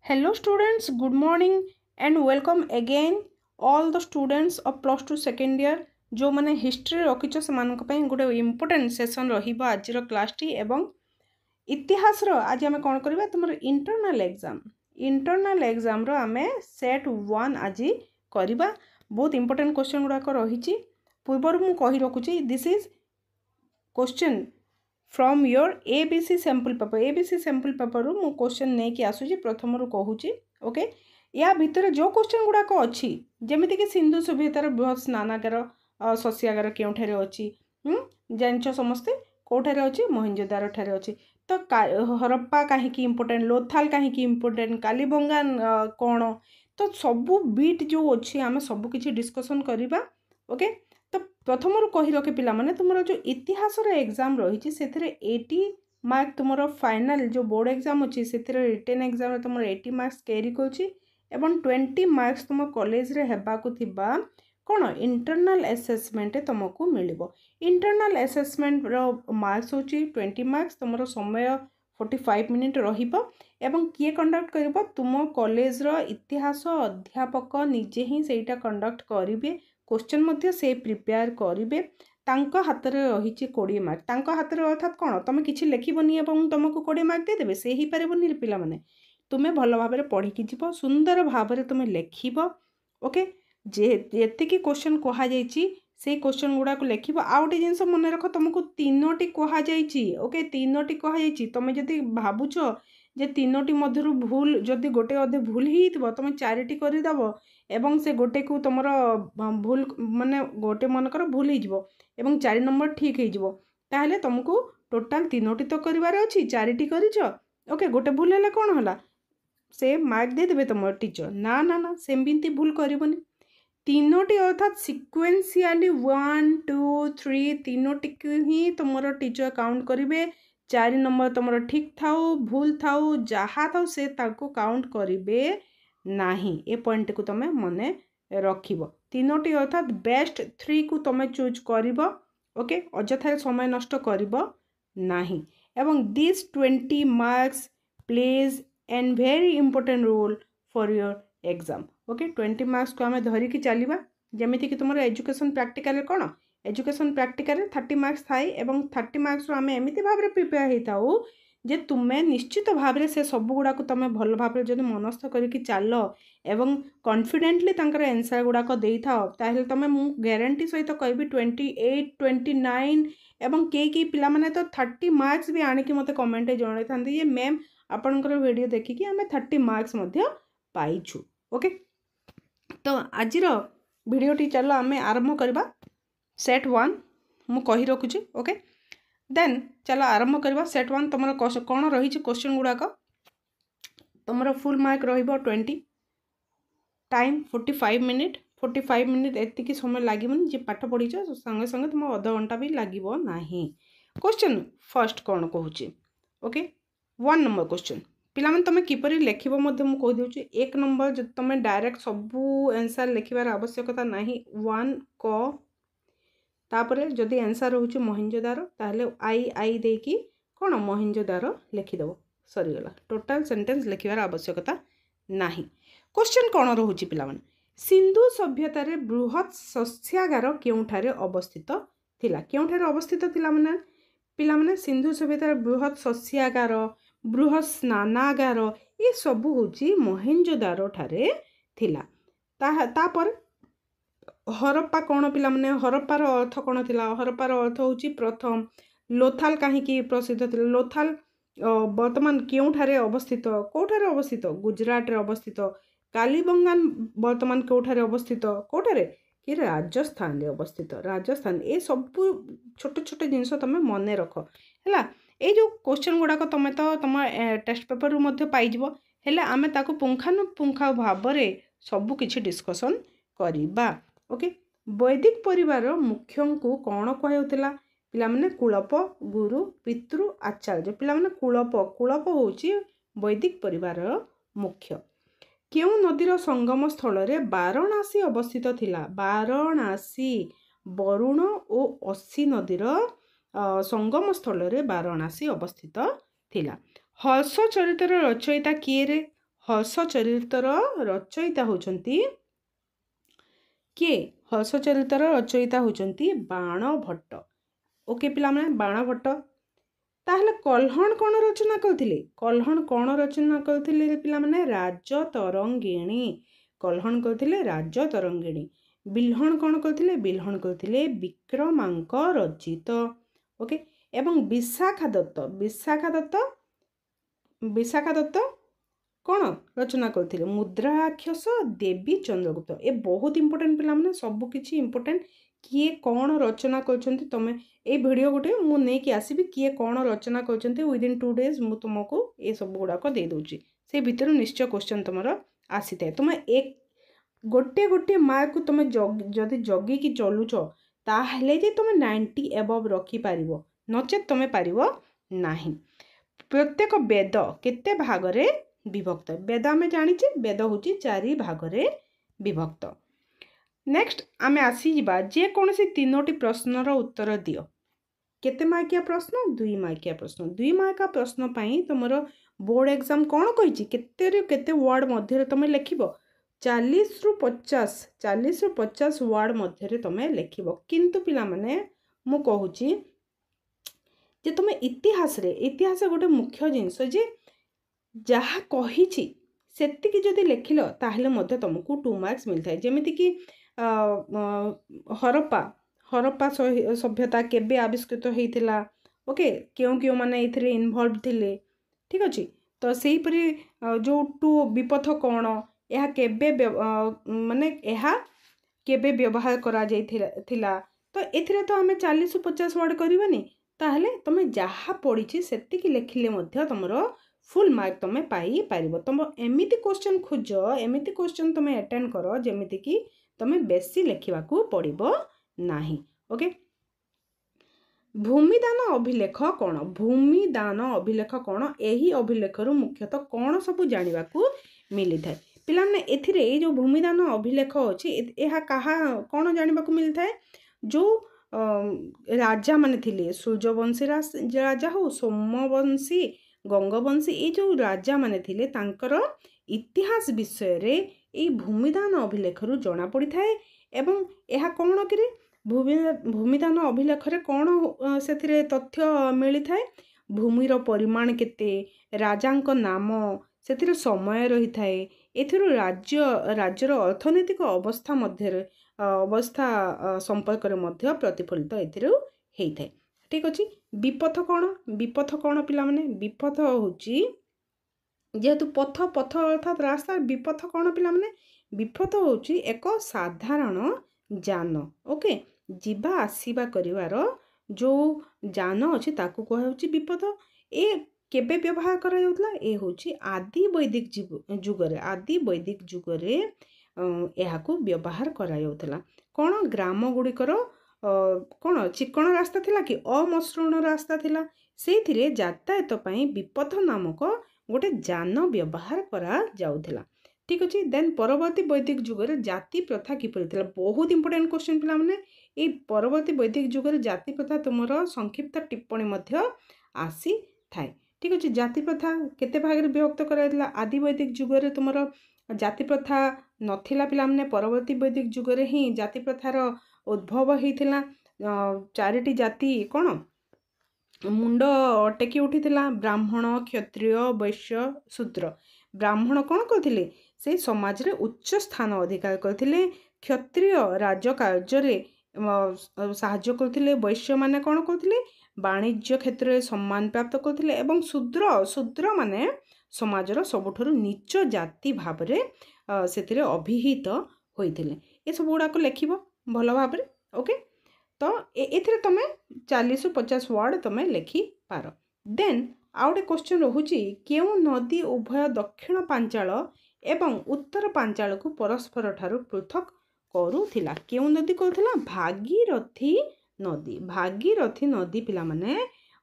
Hello students, good morning and welcome again all the students of plus 2 second year जो माने history रखिछ सेमानक पई गोटे important session रहिबो आजिर class T एवं इतिहास रो आज हमें कोन करबा तुमर इंटरनल एग्जाम रो हमें सेट 1 आज करबा बहुत इंपोर्टेंट क्वेश्चन गुडा को रहिछि पूर्वर मु कहि रखुछि this is question from your ABC sample paper रु मु क्वेश्चन नहीं कि आसुची प्रथम रु कहूची ओके या भितर जो क्वेश्चन गुड़ाक अच्छी जमीती कि सिंधु सभ्यतार बृहत स्नानागार शस्यागार केउठारे अच्छी जानछ समस्ते कोठारे अच्छी मोहेंजोदारो ठारे अच्छी तो हरप्पा कहीं इंपोर्टेंट लोथाल कहीं इंपोर्टेंट कालीबंगा कौन तो सबू बीट जो अच्छी आम सब किसी डिस्कसन करवा ओके तो प्रथम कही रखे पिला माने तुमरो जो इतिहास एग्जाम रही से 80 मार्क तुमरो फाइनल जो बोर्ड एग्जाम अच्छी से रिटेन एग्जाम तुम 80 मार्क्स कैरी करुच्ची एवं 20 मार्क्स तुम कॉलेज रे हेबाकु थिबा कौन इंटरनल असेसमेंट तुमको मिलिबो इंटरनल असेसमेंट रो मार्क्स होची 20 मार्क्स तुमरो समय 45 मिनिट रहिबो एवं किए कंडक्ट करिबो तुम कॉलेज रो इतिहास अध्यापक निजे ही सेटा कंडक्ट करिवे क्वेश्चन मध्य से प्रिपेयर करिवे तांको हाथ रे रहिछि 20 मार्क तांको हाथ रे अर्थात कोन तमे किछि लेखिबोनी एवं तुमको 20 मार्क दे देबे से ही पारेबोनी पिला माने तुमे भलो भाबरे पढी कि जिवो सुंदर भाबरे तुमे लेखिबो ओके जेते कि क्वेश्चन कहा जाइछि से क्वेश्चन गुडा को लेखिबो आउटे जिंस मन रख तुमको तीनोटी कहा जाइछि ओके तीनोटी कहा जाइछि तमे जदी भाबुछो जे तीनोटी मध्यरु भूल जदी गोटे अधे भूल हिथिबो तमे चारिटी करि दबो एवं से गोटे को तुमर भूल माने गोटे मनकर भूल हो एवं 4 नंबर ठीक हो ताहले तुमको टोटाल तीनोटी तो करिवार अछि चारिटी करिछ ओके गोटे भूल हैला कोन होला से मार्क दे देबे तुम टीचर ना ना ना सेमबिंती भूल करिवनी तीनोटी अर्थात सिक्वेंशियली 1 2 3 तीनोटी को ही तुमर टीचर काउंट करिवे 4 नंबर तुमर ठीक थाउ भूल थाउ जहा थाउ से ताको काउंट करिवे नाही ए पॉइंट को तमे मने रखिबो तीनोटी अर्थात बेस्ट 3 को तमे चूज करिबो ओके अजथा समय नष्ट करिबो नाही एवं this 20 marks plays an very important role for your exam okay 20 marks को हमें धरी की चलिबा जेमिति कि तुमरो एजुकेशन प्रैक्टिकल कोन एजुकेशन प्रैक्टिकल 30 मार्क्स थाई एवं 30 मार्क्स रो हमें एमिति भाबरे प्रिपेयर हेताउ जे तुम्हें निश्चित भाव से सब गुड़ाक तुम भल भाव जब मनस्थ करके चल एवं कॉन्फिडेंटली तांकर आंसर गुड़ाक दे था ताहले तुम मु गारंटी सहित कहबी 28 29 एवं कई पिला माने तो 30 मार्क्स भी आनिकी मते कमेंट जणाई थांती जे मैम आपनकर वीडियो देखिकी आमे 30 मार्क्स मध्य पाइछु ओके तो आजिर वीडियोटी चलो आमे आरंभ करबा सेट 1 मु कहि रखुची ओके देन चलो आरंभ करबा सेट 1 तुम कौन रही क्वेश्चन गुड़ाक तुम फुल मार्क रही 20 टाइम 45 मिनिट एतिकी समय लगे जे पाठ पढ़ीच संगे संगे तुम अध घंटा भी लगे ना क्वेश्चन फर्स्ट कौन कहूँ ओके 1 नंबर क्वेश्चन पिला तुम किपर लिख कहीदे 1 नंबर जो तुम डायरेक्ट सबू आंसर लिखार आवश्यकता ना 1 क तापर जदि आंसर हो मोहेंजोदारो ताहले आई देकी कौन मोहेंजोदारो लिखिदेव सरीगला टोटाल सेंटेंस लिखार आवश्यकता नाही क्वेश्चन कौन रोचे पिला माने सिंधु सभ्यतार बृहत शस्यागार केउठारे अवस्थित थिला केउठारे अवस्थित थिला माने पिला माने सिंधु सभ्यतार बृहत शस्यागार बृहत स्नानागार ये सबू होची मोहेंजोदारो ठारे थिला तापर हरप्पा कौन पिला माने हरप्पार अर्थ कौन थिला हरप्पार अर्थ होची प्रथम लोथाल कहीं प्रसिद्ध थिला लोथाल वर्तमान केउठारे अवस्थित कोठारे अवस्थित गुजरात रे अवस्थित कालीबंगान वर्तमान कोठारे अवस्थित कोठारे कि राजस्थान रे अवस्थित राजस्थान ए सब छोटे छोटे जिनस तमे मने रख हैला ए जो क्वेश्चन गुड़ाक तमे तो तुम टेस्ट पेपर रु मध्य पाई जिवो हैला आमे ताको पुंखानुपुंखा भाव रे सब किछि डिस्कशन करिबा ओके वैदिक परिवार मुख्य को कौन कहला पिला माने कुलप गुरु पितृ आचार्य पिला माने कुलप होची वैदिक परिवार मुख्य केउ नदीर संगम स्थल रे वाराणसी अवस्थित थिला वाराणसी वरुण और असी नदीर संगम स्थल रे वाराणसी अवस्थित थिला हर्ष चरित्र रचयिता किए रे हर्ष चरितर रचयिता होचंती किए हर्ष चरितर रचयिता होचंती बाणभट्ट। ओके पिला माने बाणभट्ट। ताहले कल्हण कौन रचना करथिले? कल्हण कौन रचना करथिले पिला माने? राजतरंगिणी। कल्हण करथिले राजतरंगिणी। बिल्हण कौन करथिले? बिल्हण करथिले विक्रमांक रचित। ओके एवं विशाखा दत्त, विशाखा दत्त कौन रचना करथिले? मुद्राक्षस देवी चंद्रगुप्त। ए बहुत इंपोर्टेंट पिला माने, सब किछि इंपोर्टेंट। किए कौन रचना करछंती तमे ए वीडियो गोटे मु नै कि आसीबी किए कौन रचना करछंती विदिन 2 डेज मु तुमको ए सब गुडा को दे दोची। से भीतर निश्चय क्वेश्चन तुमरो आसीते। तुम एक गोटे गोटे मार्क को तुम जदि जगी कि चलुछ ताहले जे तुम 90 एबव रखी पारिबो, नचेत तुम पारिबो नाही। प्रत्येक वेद केते भागरे विभक्त? वेद आमे जानिचे वेद होची 4 भागरे विभक्त। नेक्स्ट आमे आसी जिबा जे कोनोसी 3टी प्रश्नर उत्तर दियो। केते मार्किया प्रश्न? 2 मार्किया प्रश्न। 2 मार्किया प्रश्न पई तमरो बोर्ड एग्जाम कोन कहिची केते रे केते वर्ड मध्य रे तमे लिखिबो? 40 रु 50 वर्ड मध्य रे तमे लिखिबो। किंतु पिला माने मु कहूची जे तमे इतिहास गोटे मुख्य जिंस जे जहा कहिची सेतिकी जदि लिखिलो ताहले मध्य तुमको 2 मार्क्स मिलता है। जेमिति कि हरप्पा सभ्यता केबे आविष्कृत होइथिला, ओके क्यों माने इथिरे इन्वॉल्व थिले, ठीक अछि। तो सेही परि जो टू विपथ कोण यह केबे माने यह केबे व्यवहार करा जाइथिला। तो एथिरे तो हमें 40 रु 50 वर्ड करबानी, ताहले तमे जहा पढिछि सेतिकी लिखिले मध्य तमरो फुल मार्क तमे पाई पारिबो। तुम एमिति क्वेश्चन खोज, एमिति क्वेश्चन तमे अटेंड करो जेमिति कि तमे बेसी लिखिबा को पड़िबो नाही। ओके भूमिदान अभिलेख कोण? भूमिदान अभिलेख कोण? एही अभिलेख रु मुख्यतः कोण सब जानिबा को मिली थाए पिला ने? एथिरे ए जो भूमिदान अभिलेख अछि एहा कहा कोण जानिबा को मिली थाए? जो राजा माने थिले, सूर्यवंशी राजा हो, सोमवंशी, गंगवंशी, ये जो राजा माने थिले तांकर इतिहास विषय रे ए भूमिदान अभिलेख रु जना पड़ी थाए। एवं यह कौन कि भूमिदान अभिलेख रे कौन से तथ्य मिली थाए? भूमिर परिमाण केते, राजांक नाम, से समय रही थाए। एथिरु राज्यर अर्थनैतिक अवस्था मध्य अवस्था संपर्क रे मध्य प्रतिफलित एथिरु हेई थाए। ठीक अछि। विपथ कौन? विपथ कौन पिला माने? विपथ होची जेहेतु पथ अर्थात रास्ता, विपथ कौन पिला माने? विपथ होची एक साधारण जान, ओके जीवा आसीबा करिवार जो जान अछि ताकू कह होची विपथ। ए केबे व्यवहार करा जाउतला? ए होची आदि वैदिक जुगरे एहाकू व्यवहार करा जाउतला। कोन ग्राम गुड़िकर कौन चिकण रास्ता थिला कि अमसृण रास्ता थिला, सेथिरे यातायात पई विपथ नामक गोटे जान व्यवहार करा जाउथिला। ठीक अछि। देन परवर्ती वैदिक जुगरे जाति प्रथा किपरि थिला? बहुत इंपोर्टेंट क्वेश्चन पिला माने। ए परवर्ती वैदिक जुगरे जाति प्रथा तुमरो संक्षिप्त टिप्पणी मध्य आसी थाए। ठीक अछि। जाति प्रथा केते भाग रे विभक्त कराइतला? आदि वैदिक जुगरे तुमरो जाति प्रथा नथिला पिला माने। परवर्ती वैदिक जुगरे ही जाति प्रथार उद्भव हेइथिला। 4टी जाति कोन मुंड टेकी उठिथिला? ब्राह्मण, क्षत्रिय, वैश्य, शूद्र। ब्राह्मण कोन करथिले? से समाज रे उच्च स्थान अधिकार करथिले। क्षत्रिय राजकार्य रे साहाय्य करथिले। वैश्य माने कोन करथिले? वाणिज्य क्षेत्र रे सम्मान प्राप्त करथिले। एवं शूद्र माने समाजर सबुठरो नीच जाति भाव रे सेतिरे अभिहित होइथिले। ए सब गुडा को लेखिबो भलो भाव रे। ओके तो एथिरे तमे 40 रु 50 वर्ड तमे लेखि पारो। देन आउटे क्वेश्चन रहुची केउ नदी उभय दक्षिण पांचाल एवं उत्तर पांचाल को परस्पर ठारू पृथक करूथिला? केउ नदी करूथिला? भागीरथी नदी। भागीरथी नदी पिला माने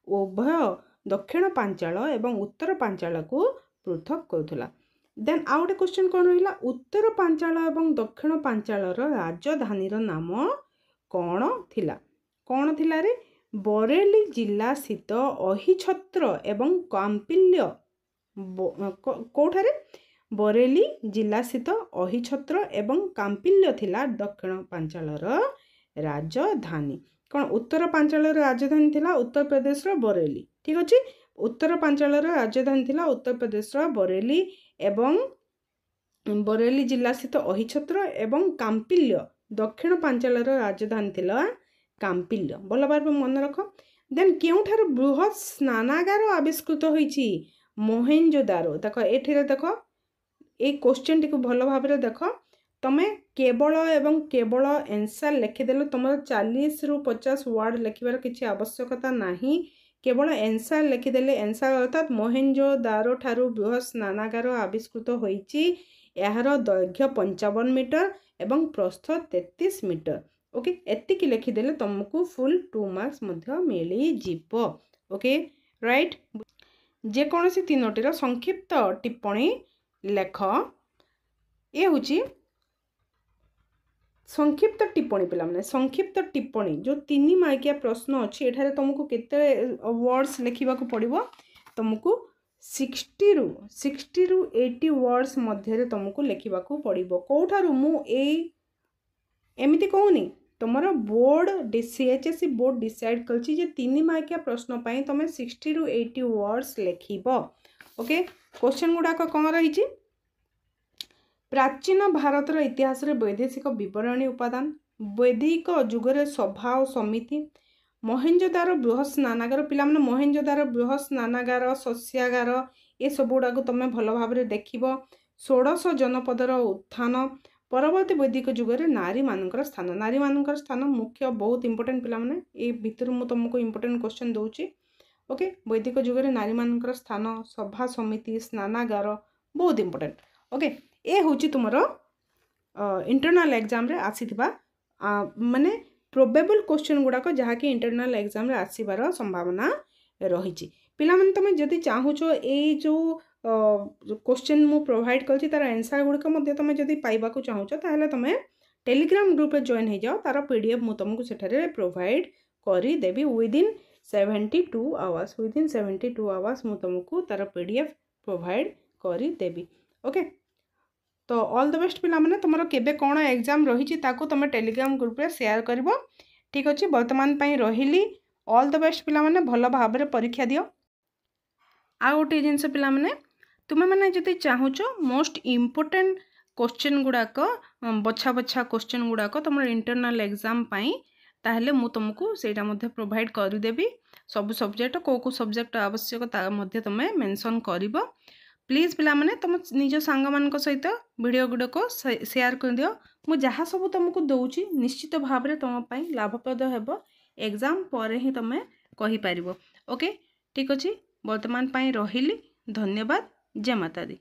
उभय दक्षिण पांचाल एवं उत्तर पांचाल को पृथक करूथिला। देन आउटे क्वेश्चन कोन रहिला? उत्तर पांचाल एवं दक्षिण पांचालर राजधानी रो नाम कौन थिला? कौन थिला रे? बरेली जिला स्थित अहिछत्र एवं काम्पिल्य कोठारे? बरेली जिला स्थित अहिछत्र एवं काम्पिल्य थिला दक्षिण पांचालर राजधानी। कौन उत्तर पांचालर राजधानी थिला उत्तर प्रदेश बरेली। ठीक अच्छे, उत्तर पांचालर राजधानी थिला उत्तर प्रदेश बरेली एवं बरेली जिला स्थित अहिछत्र एवं काम्पिल्य दक्षिण पांचालर राजधानी थिला काम्पिल्य। भल भाव मन रख। देन केउठार बृहत् स्नानागार आविष्कृत होईछि मोहेंजोदारो। देख एठिरे देख ए क्वेश्चन टी को भल भाव देख। तमे केवल एवं केवल आंसर लिखिदेल तुम 40 रु 50 वर्ड लिखिबार किछि आवश्यकता नाही। केवल आंसर लिखिदेले आंसर अर्थात मोहेंजोदारो ठारू बृहत् स्नानागार आविष्कृत होईछि। यार दैर्घ्य 55 मीटर एवं प्रस्थ 33 मीटर। ओके, एतिकी लिखिदेले तुमको फुल 2 मार्क्स मध्य मिली जीव। Okay right. जेकोसी तीनोटीर संक्षिप्त टिप्पणी लेख। ये हूँ संक्षिप्त टिप्पणी पिला माने संक्षिप्त टिप्पणी जो 3 मार्किया प्रश्न अच्छी एठारे तुमको केते वर्ड्स लिखा पड़ो। तुमको 60 रु 80 वर्ड्स मध्य तुमको लिखा पड़ो। कौठारू एमती कहूनी तुमर बोर्ड CHSE बोर्ड डिसाइड कर 3 मार्किया प्रश्न पाई तुम 60 रु 80 वर्ड्स लिख। ओके, क्वेश्चन गुड़ाक कौन रही? प्राचीन भारतर इतिहास रे वैदेशिक विवरणी उपादान, वैदिक जुगरे सभा और समिति, मोहेंजोदारो बृहत् स्नानागार। पिला माने मोहेंजोदारो बृहत् स्नानागार शस्यागार ये सब गुड़ाक तुम भल भाव देख। 16 जनपदर उत्थान, परवर्ती वैदिक जुगरे नारी मानकर स्थान। नारी मानकर स्थान मुख्य बहुत इंपोर्टेंट पिला माने ए भितर मु तुमको इंपोर्टेंट क्वेश्चन दूची। ओके, वैदिक जुगरे नारी मानकर स्थान, सभा समिति, स्नानागार बहुत इंपोर्टेंट। ओके, ए हूँ तुमर इंटरनल एग्जाम रे आसीथिबा माने प्रोबेबल क्वेश्चन गुड़ाक जहाँकि इंटरनल एग्जाम रे आसीबार संभावना रही। पिला माने तुम जदि चाहूचो ए जो क्वेश्चन मु प्रोवाइड करछि तार आंसर गुड़िक मध्य तुम जदि पाइबाकू चाहूचो ताहले तुम टेलीग्राम ग्रुप रे जॉइन हो जाओ। तार PDF मु तुमको सेठारे प्रोवाइड करी देबी विदिन 72 आवर्स। विदिन 72 आवर्स मु तुमको तार PDF प्रोवाइड करी देबी। ओके, तो ऑल द बेस्ट पिला माने तुमरो केबे कोन एग्जाम रही ताको तुम टेलीग्राम ग्रुप रे शेयर करिवो। ठीक अछि, वर्तमान पई रहिली। ऑल द बेस्ट पिला माने भलो भाव रे परीक्षा दियो। आ गोटे जिनस पिला माने तुम मैंने जदि चाहूचो मोस्ट इम्पोर्टेंट क्वेश्चन गुड़ाक बछा बछा क्वेश्चन गुड़ाक तुम इंटरनल एग्जाम पाई ताहले मु तुमको सेटा मध्य प्रोवाइड करदेवी। सब सब्जेक्ट को सब्जेक्ट आवश्यकता मध्य तुम मेंशन करिवो। प्लीज पिला माने तुम निज सांग मान सहित वीडियो गुड़ाक शेयर कर दियो। मु जहाँ सब तुमको दौची निश्चित भाव में तुम पाई लाभप्रद हेबो। एग्जाम पर ही तुम कहि पारिबो। ओके, ठीक अछि, वर्तमान पाई रहिली। धन्यवाद। जय माता दी।